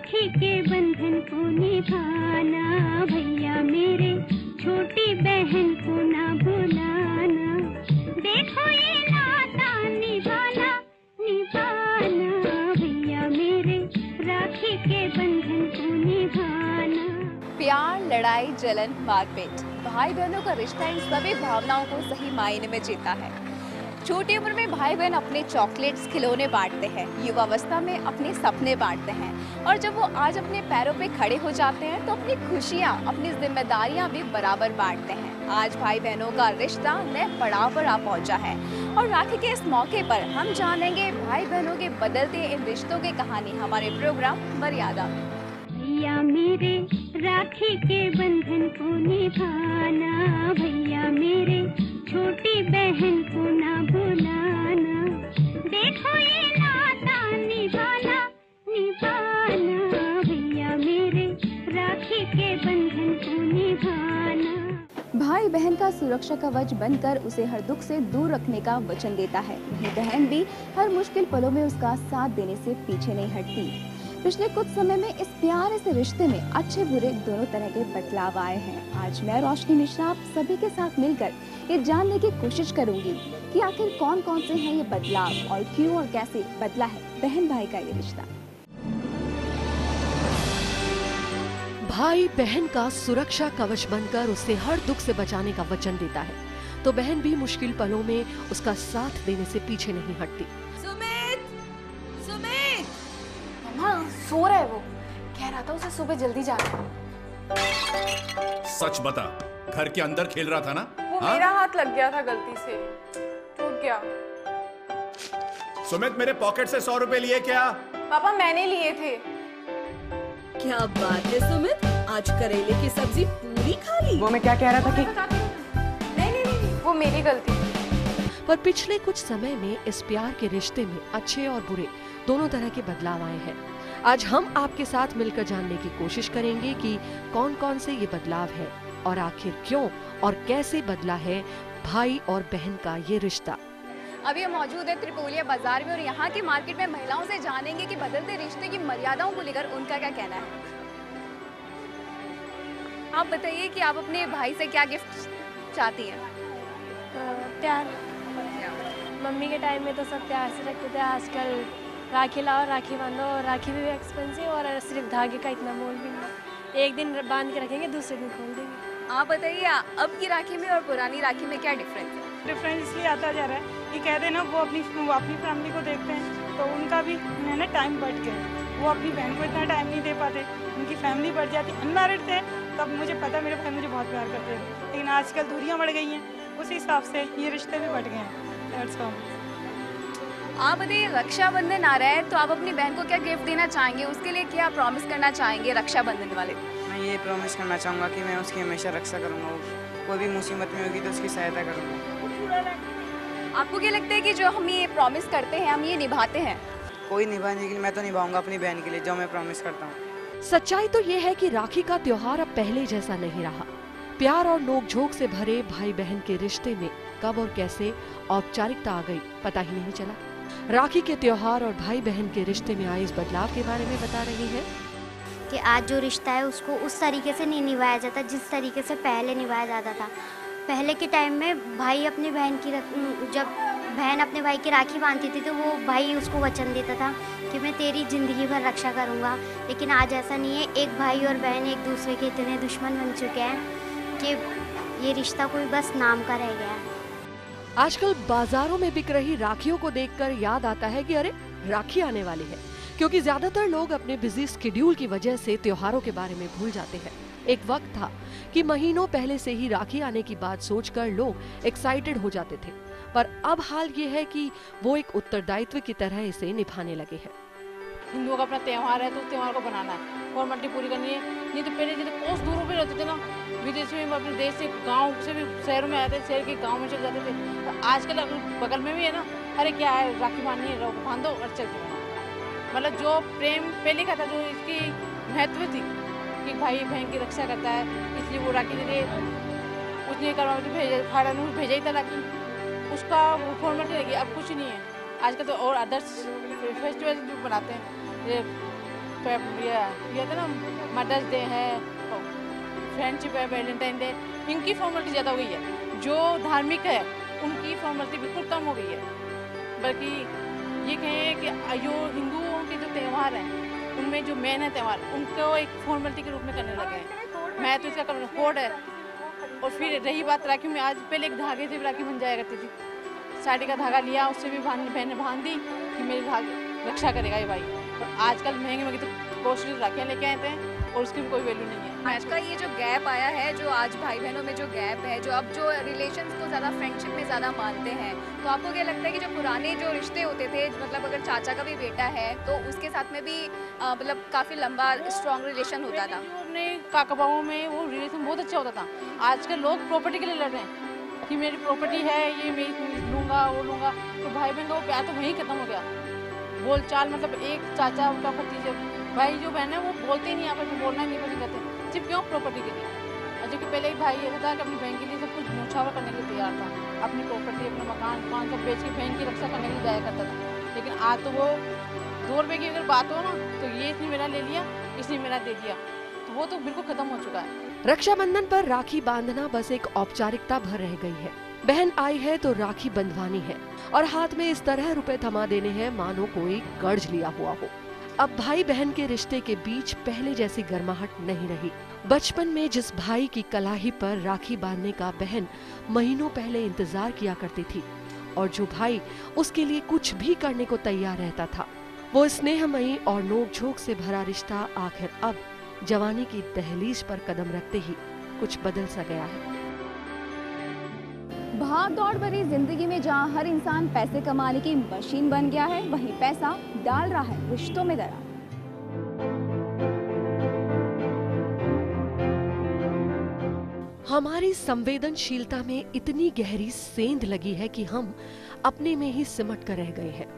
राखी के बंधन को निभाना, भैया मेरे छोटी बहन को ना भुलाना, देखो ये नाता निभाना निभाना, भैया मेरे राखी के बंधन को निभाना। प्यार, लड़ाई, जलन, मारपीट, भाई बहनों का रिश्ता इन सभी भावनाओं को सही मायने में जीता है। छोटी उम्र में भाई बहन अपने चॉकलेट्स, खिलौने बांटते हैं, युवावस्था में अपने सपने बांटते हैं, और जब वो आज अपने पैरों पे खड़े हो जाते हैं तो अपनी खुशियाँ, अपनी जिम्मेदारियाँ भी बराबर बांटते हैं। आज भाई बहनों का रिश्ता नए पड़ाव पर आ पहुँचा है, और राखी के इस मौके पर हम जानेंगे भाई बहनों के बदलते इन रिश्तों की कहानी हमारे प्रोग्राम मर्यादा में। भैया मेरे राखी के बंधन को निभाना, भैया मेरे छोटी बहन को ना भुलाना, देखो ये नाता निभाना निभाना, भैया मेरे राखी के बंधन को निभाना। भाई बहन का सुरक्षा कवच बनकर उसे हर दुख से दूर रखने का वचन देता है। वहीं बहन भी हर मुश्किल पलों में उसका साथ देने से पीछे नहीं हटती। पिछले कुछ समय में इस प्यारे से रिश्ते में अच्छे बुरे दोनों तरह के बदलाव आए हैं। आज मैं रोशनी मिश्रा आप सभी के साथ मिलकर ये जानने की कोशिश करूंगी कि आखिर कौन कौन से हैं ये बदलाव और क्यों और कैसे बदला है बहन भाई का ये रिश्ता। भाई बहन का सुरक्षा कवच बनकर उसे हर दुख से बचाने का वचन देता है, तो बहन भी मुश्किल पलों में उसका साथ देने से पीछे नहीं हटती। सो रहा है वो, कह रहा था उसे सुबह जल्दी जाना। सच बता, घर के अंदर खेल रहा था ना? वो मेरा हाथ लग गया था गलती से, टूट गया। सुमित, मेरे पॉकेट से 100 रुपए लिए क्या? पापा मैंने लिए थे। क्या बात है सुमित, आज करेले की सब्जी पूरी खा ली। वो मैं क्या कह रहा था कि नहीं, वो मेरी गलती थी। पर पिछले कुछ समय में इस प्यार के रिश्ते में अच्छे और बुरे दोनों तरह के बदलाव आए हैं। आज हम आपके साथ मिलकर जानने की कोशिश करेंगे कि कौन कौन से ये बदलाव है और आखिर क्यों और कैसे बदला है भाई और बहन का ये रिश्ता। अभी हम मौजूद है त्रिपोलिया बाजार में और यहाँ की मार्केट में महिलाओं से जानेंगे कि बदलते रिश्ते की मर्यादाओं को लेकर उनका क्या कहना है। आप बताइए कि आप अपने भाई से क्या गिफ्ट चाहती हैं? प्यार। मम्मी के टाइम में तो सब प्यार से रखते थे, आजकल राखी लाओ, राखी बांधो, राखी भी एक्सपेंसिव और सिर्फ धागे का इतना मोल भी नहीं। एक दिन बांध के रखेंगे, दूसरे दिन खोल देंगे। आप बताइए अब की राखी में और पुरानी राखी में क्या डिफरेंस है? डिफरेंस इसलिए आता जा रहा है कि कहते हैं ना, वो अपनी फैमिली को देखते हैं तो उनका भी है ना टाइम बढ़ गया। वो अपनी बहन को इतना टाइम नहीं दे पाते, उनकी फैमिली बढ़ जाती। अनमैरिड थे तब मुझे पता मेरे भाई मुझे बहुत प्यार करते थे, लेकिन आजकल दूरियाँ बढ़ गई हैं, उसी हिसाब से ये रिश्ते भी बढ़ गए हैं। आप बताइए, रक्षाबंधन आ रहा है तो आप अपनी बहन को क्या गिफ्ट देना चाहेंगे? उसके लिए क्या प्रॉमिस करना चाहेंगे रक्षाबंधन वाले? मैं ये प्रॉमिस करना चाहूँगा कि मैं उसकी हमेशा रक्षा करूँगा, कोई भी मुसीबत में होगी तो उसकी सहायता करूँगा। आपको क्या लगता है कि जो हम ये प्रॉमिस करते हैं हम ये निभाते हैं? कोई निभाने के लिए मैं तो निभाऊंगा अपनी बहन के लिए जो मैं प्रॉमिस करता हूँ। सच्चाई तो ये है कि राखी का त्योहार अब पहले जैसा नहीं रहा। प्यार और नोकझोंक से भरे भाई बहन के रिश्ते में कब और कैसे औपचारिकता आ गई पता ही नहीं चला। राखी के त्योहार और भाई बहन के रिश्ते में आए इस बदलाव के बारे में बता रही है कि आज जो रिश्ता है उसको उस तरीके से नहीं निभाया जाता जिस तरीके से पहले निभाया जाता था। पहले के टाइम में भाई अपनी बहन की जब बहन अपने भाई की राखी बांधती थी तो वो भाई उसको वचन देता था कि मैं तेरी ज़िंदगी भर रक्षा करूँगा। लेकिन आज ऐसा नहीं है, एक भाई और बहन एक दूसरे के इतने दुश्मन बन चुके हैं कि ये रिश्ता कोई बस नाम का रह गया है। आजकल बाजारों में बिक रही राखियों को देखकर याद आता है कि अरे राखी आने वाली है, क्योंकि ज्यादातर लोग अपने बिजी शेड्यूल की वजह से त्योहारों के बारे में भूल जाते हैं। एक वक्त था कि महीनों पहले से ही राखी आने की बात सोचकर लोग एक्साइटेड हो जाते थे, पर अब हाल ये है कि वो एक उत्तरदायित्व की तरह इसे निभाने लगे हैं। हिंदुओं का अपना त्योहार है तो उस त्योहार को बनाना है, फॉर्मेलिटी पूरी करनी है। नहीं तो पहले जैसे कोस दूरों पे रहते थे ना, विदेश में अपने देश से गांव से भी शहरों में आते थे, शहर के गांव में चले जाते थे। तो आजकल बगल में भी है ना, अरे क्या है राखी बांधनी है, बांधो और चल जाओ। मतलब जो प्रेम पहले का था, जो इसकी महत्व थी कि भाई बहन की रक्षा करता है, इसलिए वो राखी दे दे, कुछ नहीं करवा भेजा ही था राखी, उसका फॉर्मेलिटी लगी। अब कुछ नहीं है आजकल तो। और अदर्स फेस्टिवल जो बनाते हैं, ये ना मदर्स डे है, फ्रेंडशिप है, वैलेंटाइन डे, इनकी फॉर्मेलिटी ज़्यादा हो गई है। जो धार्मिक है उनकी फॉर्मेलिटी बिल्कुल कम हो गई है। बल्कि ये कहें कि जो हिंदुओं के जो त्यौहार हैं उनमें जो मेन है त्यौहार, उनको एक फॉर्मेलिटी के रूप में करने लगे हैं। मैं तो इसका करूँ कोड है। और फिर रही बात राखी में, आज पहले एक धागे से भी राखी बन जाया करती थी। साड़ी का धागा लिया, उससे भी बहन बांध दी कि मेरी रक्षा करेगा ये भाई। और आजकल महंगे महंगे तो कॉस्टली राखियाँ लेके आते हैं और उसकी भी कोई वैल्यू नहीं है। आज का ये जो गैप आया है, जो आज भाई बहनों में जो गैप है, जो अब जो रिलेशंस को ज़्यादा फ्रेंडशिप में ज़्यादा मानते हैं, तो आपको क्या लगता है कि जो पुराने जो रिश्ते होते थे, मतलब अगर चाचा का भी बेटा है तो उसके साथ में भी मतलब काफ़ी लंबा स्ट्रॉन्ग रिलेशन होता था? अपने काका बाबू में वो रिलेशन बहुत अच्छा होता था। आजकल लोग प्रॉपर्टी के लिए लड़ रहे हैं कि मेरी प्रॉपर्टी है, ये मैं लूँगा वो लूँगा, तो भाई बहन का वो प्यार तो वहीं खत्म हो गया। बोल चाल मतलब एक चाचा उनका भतीजे भाई जो बहन है वो बोलते ही नहीं, आपस में बोलना ही नहीं पसंद करते, सिर्फ क्यों प्रॉपर्टी के लिए। जबकि पहले एक भाई ये था कि अपनी बहन के लिए सब कुछ न्यौछावर करने के लिए तैयार था, अपनी प्रॉपर्टी अपना मकान सब बेच के बहन की रक्षा करने के लिए जाया करता था। लेकिन आज तो वो 2 रुपये की अगर बात हो ना तो ये इसने मेरा ले लिया, इसने मेरा दे दिया, तो वो तो बिल्कुल खत्म हो चुका है। रक्षाबंधन पर राखी बांधना बस एक औपचारिकता भर रह गई है। बहन आई है तो राखी बंधवानी है और हाथ में इस तरह रुपए थमा देने हैं मानो कोई कर्ज लिया हुआ हो। अब भाई बहन के रिश्ते के बीच पहले जैसी गर्माहट नहीं रही। बचपन में जिस भाई की कलाई पर राखी बांधने का बहन महीनों पहले इंतजार किया करती थी और जो भाई उसके लिए कुछ भी करने को तैयार रहता था, वो स्नेहमयी और नोक-झोंक से भरा रिश्ता आखिर अब जवानी की दहलीज पर कदम रखते ही कुछ बदल सा गया है। भाग दौड़ भरी जिंदगी में जहां हर इंसान पैसे कमाने की मशीन बन गया है, वहीं पैसा डाल रहा है रिश्तों में दरार। हमारी संवेदनशीलता में इतनी गहरी सेंध लगी है कि हम अपने में ही सिमट कर रह गए हैं।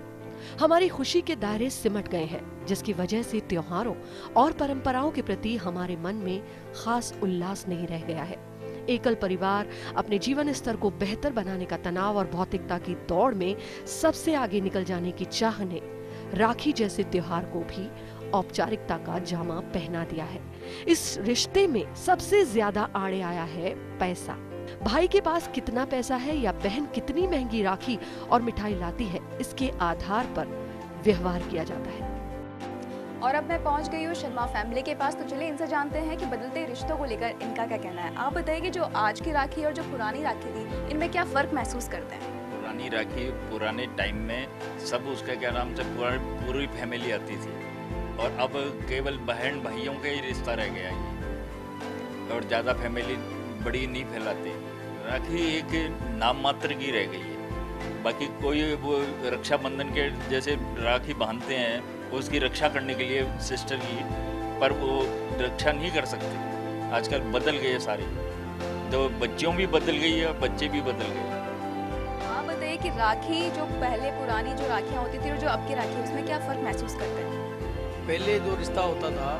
हमारी खुशी के दायरे सिमट गए हैं, जिसकी वजह से त्योहारों और परंपराओं के प्रति हमारे मन में खास उल्लास नहीं रह गया है। एकल परिवार अपने जीवन स्तर को बेहतर बनाने का तनाव और भौतिकता की दौड़ में सबसे आगे निकल जाने की चाह ने राखी जैसे त्योहार को भी औपचारिकता का जामा पहना दिया है। इस रिश्ते में सबसे ज्यादा आड़े आया है पैसा। भाई के पास कितना पैसा है या बहन कितनी महंगी राखी और मिठाई लाती है, इसके आधार पर व्यवहार किया जाता है। और अब मैं पहुंच गई हूँ शर्मा फैमिली के पास, तो चलिए इनसे जानते हैं कि बदलते रिश्तों को लेकर इनका क्या कहना है। आप बताइए कि जो आज की राखी और जो पुरानी राखी थी, इनमें क्या फर्क महसूस करते हैं? पुरानी राखी पुराने टाइम में सब उसका क्या नाम से पूरी फैमिली आती थी और अब केवल बहन भाइयों का ही रिश्ता रह गया है और ज़्यादा फैमिली बड़ी नहीं फैलाती। राखी एक नाम मात्र की रह गई है। बाकी कोई वो रक्षाबंधन के जैसे राखी बांधते हैं उसकी रक्षा करने के लिए सिस्टर की, पर वो रक्षा नहीं कर सकते। आजकल बदल गए सारे, तो बच्चियों भी बदल गई है, बच्चे भी बदल गए। आप बताइए कि राखी जो पहले पुरानी जो राखियाँ होती थी और जो अब की राखी, उसमें क्या फ़र्क महसूस करते हैं? पहले जो रिश्ता होता था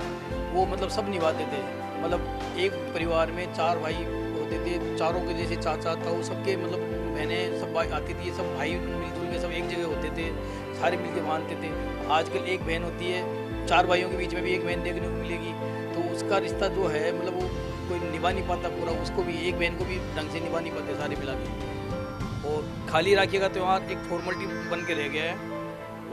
वो मतलब सब निभाते थे। मतलब एक परिवार में 4 भाई होते थे, चारों के जैसे चाचा था, वो सबके मतलब बहनें सब आती थी, सब भाई मिलजुल के सब एक जगह होते थे, सारे मिलके बांधते थे। आजकल एक बहन होती है, 4 भाइयों के बीच में भी एक बहन देखने को मिलेगी, तो उसका रिश्ता जो है मतलब वो कोई निभा नहीं पाता पूरा, उसको भी एक बहन को भी ढंग से निभा नहीं पाते सारे मिला के। और खाली राखी का त्यौहार एक फॉर्मेलिटी बन के रह गया है,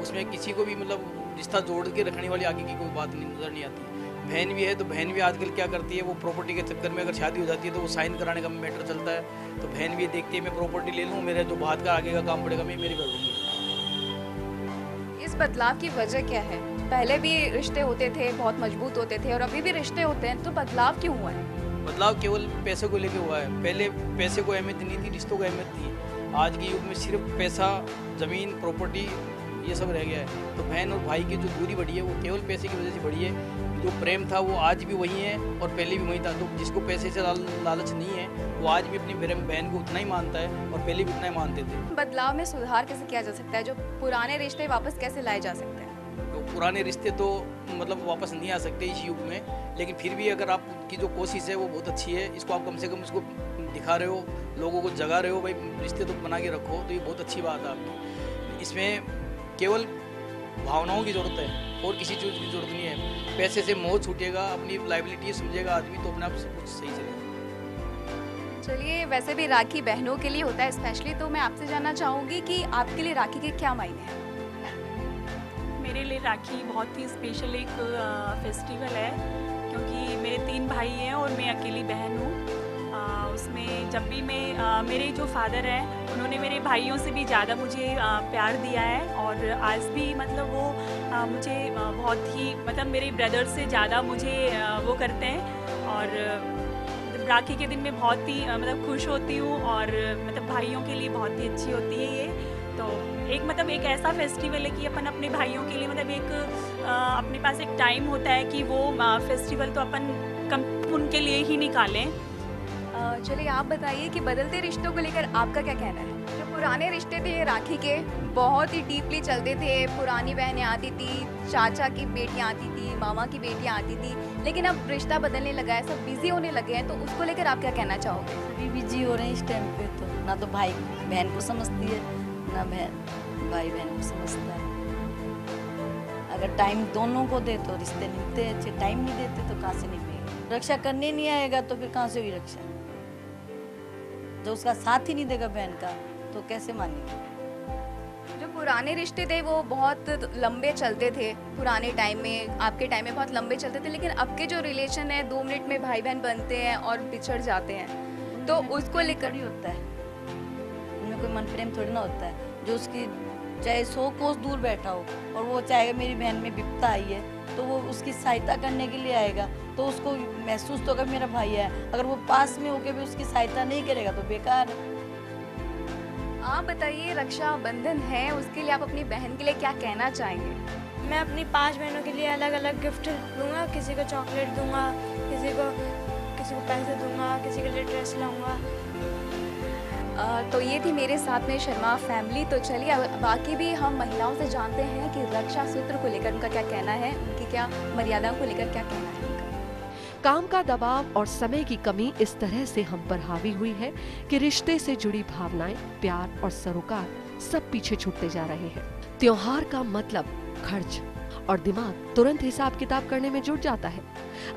उसमें किसी को भी मतलब रिश्ता जोड़ के रखने वाली आगे की कोई बात नहीं नजर नहीं आती। बहन भी है तो बहन भी आजकल क्या करती है, वो प्रॉपर्टी के चक्कर में अगर शादी हो जाती है तो वो साइन कराने का मैटर चलता है, तो बहन भी देखती है मैं प्रॉपर्टी ले लूँ, मेरे जो बात का आगे का काम पड़ेगा मैं मेरी कर दूँगी। इस बदलाव की वजह क्या है? पहले भी रिश्ते होते थे, बहुत मजबूत होते थे और अभी भी रिश्ते होते हैं, तो बदलाव क्यों हुआ है? बदलाव केवल पैसे को लेके हुआ है। पहले पैसे को अहमियत नहीं थी, रिश्तों को अहमियत थी। आज के युग में सिर्फ पैसा, ज़मीन, प्रॉपर्टी ये सब रह गया है। तो बहन और भाई की जो दूरी बढ़ी है वो केवल पैसे की वजह से बढ़ी है। जो प्रेम था वो आज भी वही है और पहले भी वही था। तो जिसको पैसे से लालच नहीं है वो आज भी अपनी बहन को उतना ही मानता है और पहले भी उतना ही मानते थे। बदलाव में सुधार कैसे किया जा सकता है? जो पुराने रिश्ते वापस कैसे लाए जा सकते हैं? तो पुराने रिश्ते तो मतलब वापस नहीं आ सकते इस युग में, लेकिन फिर भी अगर आपकी जो कोशिश है वो बहुत अच्छी है, इसको आप कम से कम इसको दिखा रहे हो, लोगों को जगा रहे हो, भाई रिश्ते तो बना के रखो, तो ये बहुत अच्छी बात है आपकी। इसमें केवल भावनाओं की ज़रूरत है। और किसी चीज़ की जरूरत नहीं है। पैसे से मोह छूटेगा, अपनी लाइबिलिटी समझेगा आदमी तो अपने आप सब कुछ सही चलेगा। चलिए, वैसे भी राखी बहनों के लिए होता है स्पेशली, तो मैं आपसे जानना चाहूँगी कि आपके लिए राखी के क्या मायने हैं? मेरे लिए राखी बहुत ही स्पेशल एक फेस्टिवल है, क्योंकि मेरे 3 भाई हैं और मैं अकेली बहन हूँ। उसमें जब भी मैं मेरे जो फादर हैं उन्होंने मेरे भाइयों से भी ज़्यादा मुझे प्यार दिया है, और आज भी मतलब वो मुझे बहुत ही मतलब मेरे ब्रदर से ज़्यादा मुझे वो करते हैं। और राखी के दिन मैं बहुत ही मतलब खुश होती हूँ, और मतलब भाइयों के लिए बहुत ही अच्छी होती है ये। तो एक ऐसा फेस्टिवल है कि अपन अपने भाइयों के लिए मतलब अपने पास एक टाइम होता है कि वो फेस्टिवल तो अपन कम उनके लिए ही निकालें। चलिए, आप बताइए कि बदलते रिश्तों को लेकर आपका क्या कहना है? जो पुराने रिश्ते थे राखी के, बहुत ही डीपली चलते थे। पुरानी बहनें आती थी, चाचा की बेटियां आती थी, मामा की बेटियां आती थी, लेकिन अब रिश्ता बदलने लगा है, सब बिजी होने लगे हैं, तो उसको लेकर आप क्या कहना चाहोगे? सभी बिजी हो रहे हैं इस टाइम पे, तो ना तो भाई बहन को समझती है, ना बहन भाई बहन को समझता है। अगर टाइम दोनों को दे तो रिश्ते निभते हैं अच्छे, टाइम नहीं देते तो कहाँ से निभेगा? रक्षा करने नहीं आएगा तो फिर कहाँ से हुई रक्षा? जो उसका साथ ही नहीं देगा बहन का तो कैसे मानेगा? जो पुराने रिश्ते थे वो बहुत लंबे चलते थे पुराने टाइम में, आपके टाइम में बहुत लंबे चलते थे, लेकिन अब के जो रिलेशन है 2 मिनट में भाई बहन बनते हैं और बिछड़ जाते हैं, तो उसको लेकर ही होता है। उनमें कोई मन प्रेम थोड़ी ना होता है। जो उसकी चाहे 100 कोस दूर बैठा हो और वो चाहेगा मेरी बहन में विपत्ता आई है तो वो उसकी सहायता करने के लिए आएगा, तो उसको महसूस तो होगा मेरा भाई है। अगर वो पास में होकर भी उसकी सहायता नहीं करेगा तो बेकार है। आप बताइए, रक्षा बंधन है, उसके लिए आप अपनी बहन के लिए क्या कहना चाहेंगे? मैं अपनी 5 बहनों के लिए अलग अलग गिफ्ट दूंगा। किसी को चॉकलेट दूंगा, किसी को पैसे दूंगा, किसी के लिए ड्रेस लाऊंगा। तो ये थी मेरे साथ में शर्मा फैमिली। तो चलिए, बाकी भी हम महिलाओं से जानते हैं कि रक्षा सूत्र को लेकर उनका क्या कहना है, उनकी क्या मर्यादाओं को लेकर क्या कहना है उनका। काम का दबाव और समय की कमी इस तरह से हम पर हावी हुई है कि रिश्ते से जुड़ी भावनाएं, प्यार और सरोकार सब पीछे छूटते जा रहे हैं। त्योहार का मतलब खर्च और दिमाग तुरंत हिसाब किताब करने में जुट जाता है।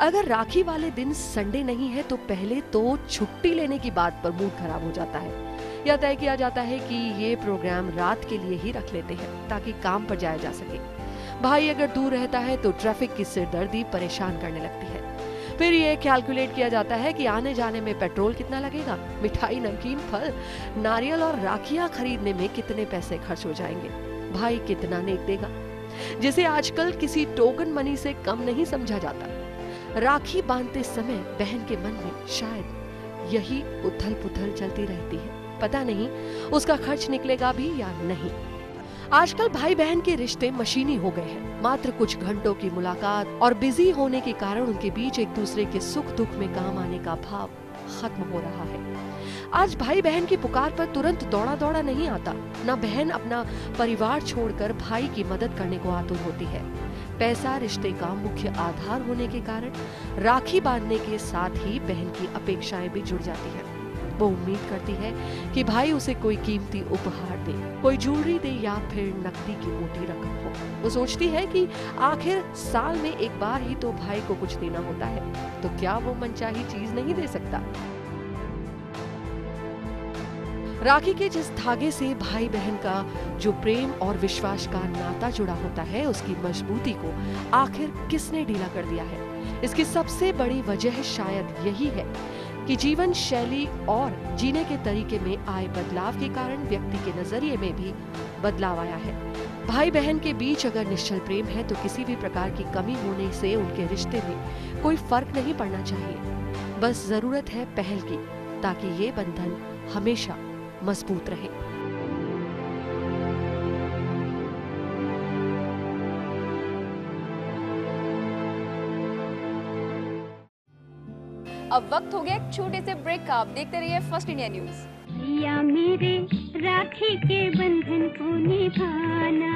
अगर राखी वाले दिन संडे नहीं है तो पहले तो छुट्टी लेने की बात पर मूड खराब हो जाता है, या तय किया जाता है कि ये प्रोग्राम रात के लिए ही रख लेते हैं ताकि काम पर जाया जा सके। भाई अगर दूर रहता है तो ट्रैफिक की सिरदर्दी परेशान करने लगती है। फिर ये कैलकुलेट किया जाता है कि आने जाने में पेट्रोल कितना लगेगा, मिठाई, नमकीन, फल, नारियल और राखियां खरीदने में कितने पैसे खर्च हो जाएंगे, भाई कितना नेक देगा, जिसे आजकल किसी टोकन मनी से कम नहीं समझा जाता। राखी बांधते समय बहन के मन में शायद यही उथल पुथल चलती रहती है, पता नहीं उसका खर्च निकलेगा भी या नहीं। आजकल भाई बहन के रिश्ते मशीनी हो गए हैं। मात्र कुछ घंटों की मुलाकात और बिजी होने के कारण उनके बीच एक दूसरे के सुख दुख में काम आने का भाव खत्म हो रहा है। आज भाई बहन की पुकार पर तुरंत दौड़ा दौड़ा नहीं आता, न बहन अपना परिवार छोड़कर भाई की मदद करने को आतुर होती है। पैसा रिश्ते का मुख्य आधार होने के कारण राखी बांधने के साथ ही बहन की अपेक्षाएं भी जुड़ जाती है। वो उम्मीद करती है कि भाई उसे कोई कीमती उपहार दे, कोई ज्वेलरी दे या फिर नकदी की मोटी रकम हो। वो सोचती है कि आखिर साल में एक बार ही तो भाई को कुछ देना होता है, तो क्या वो मनचाही चीज नहीं दे सकता? राखी के जिस धागे से भाई बहन का जो प्रेम और विश्वास का नाता जुड़ा होता है, उसकी मजबूती को आखिर किसने ढीला कर दिया है? इसकी सबसे बड़ी वजह शायद यही है कि जीवन शैली और जीने के तरीके में आए बदलाव के कारण व्यक्ति के नजरिए में भी बदलाव आया है। भाई बहन के बीच अगर निश्चल प्रेम है तो किसी भी प्रकार की कमी होने से उनके रिश्ते में कोई फर्क नहीं पड़ना चाहिए। बस जरूरत है पहल की, ताकि ये बंधन हमेशा मजबूत रहे। अब वक्त हो गया एक छोटे से ब्रेक का। आप देखते रहिए फर्स्ट इंडिया न्यूज। भैया मेरे राखी के बंधन को निभाना,